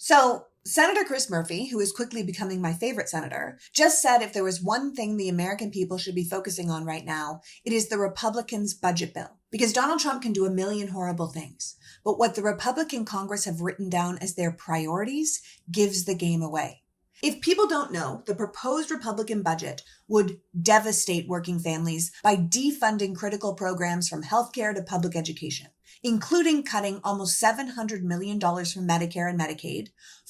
So, Senator Chris Murphy, who is quickly becoming my favorite senator, just said if there was one thing the American people should be focusing on right now, it is the Republicans' budget bill. Because Donald Trump can do a million horrible things, but what the Republican Congress have written down as their priorities gives the game away. If people don't know, the proposed Republican budget would devastate working families by defunding critical programs from healthcare to public education, including cutting almost $700 million from Medicare and Medicaid,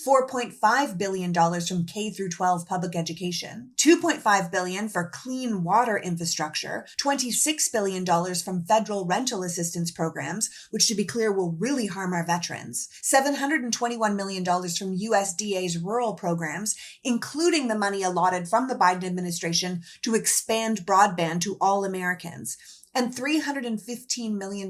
$4.5 billion from K through 12 public education, $2.5 billion for clean water infrastructure, $26 billion from federal rental assistance programs, which to be clear will really harm our veterans, $721 million from USDA's rural programs, including the money allotted from the Biden administration to expand broadband to all Americans, and $315 million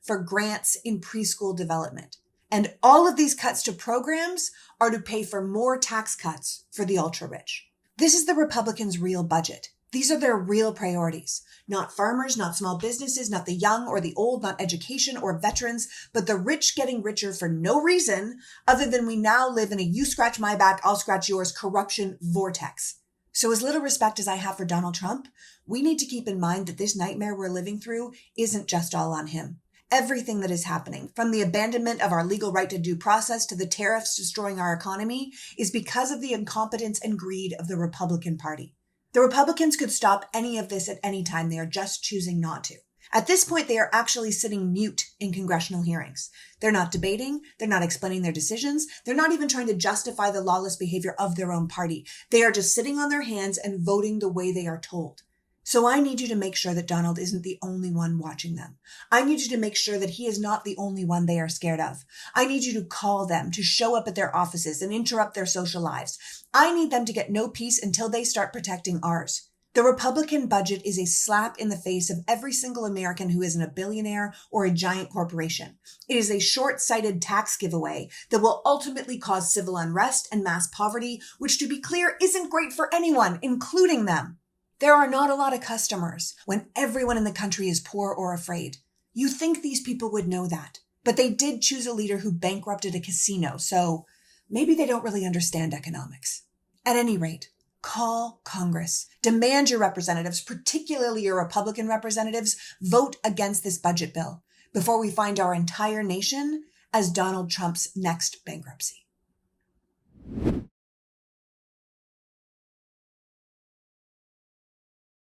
for grants in preschool development. And all of these cuts to programs are to pay for more tax cuts for the ultra-rich. This is the Republicans' real budget. These are their real priorities. Not farmers, not small businesses, not the young or the old, not education or veterans, but the rich getting richer for no reason other than we now live in a you scratch my back, I'll scratch yours corruption vortex. So as little respect as I have for Donald Trump, we need to keep in mind that this nightmare we're living through isn't just all on him. Everything that is happening, from the abandonment of our legal right to due process to the tariffs destroying our economy, is because of the incompetence and greed of the Republican Party. The Republicans could stop any of this at any time. They are just choosing not to. At this point, they are actually sitting mute in congressional hearings. They're not debating. They're not explaining their decisions. They're not even trying to justify the lawless behavior of their own party. They are just sitting on their hands and voting the way they are told. So I need you to make sure that Donald isn't the only one watching them. I need you to make sure that he is not the only one they are scared of. I need you to call them, to show up at their offices and interrupt their social lives. I need them to get no peace until they start protecting ours. The Republican budget is a slap in the face of every single American who isn't a billionaire or a giant corporation. It is a short-sighted tax giveaway that will ultimately cause civil unrest and mass poverty, which, to be clear, isn't great for anyone, including them. There are not a lot of customers when everyone in the country is poor or afraid. You think these people would know that, but they did choose a leader who bankrupted a casino, so maybe they don't really understand economics. At any rate, call Congress. Demand your representatives, particularly your Republican representatives, vote against this budget bill before we find our entire nation as Donald Trump's next bankruptcy.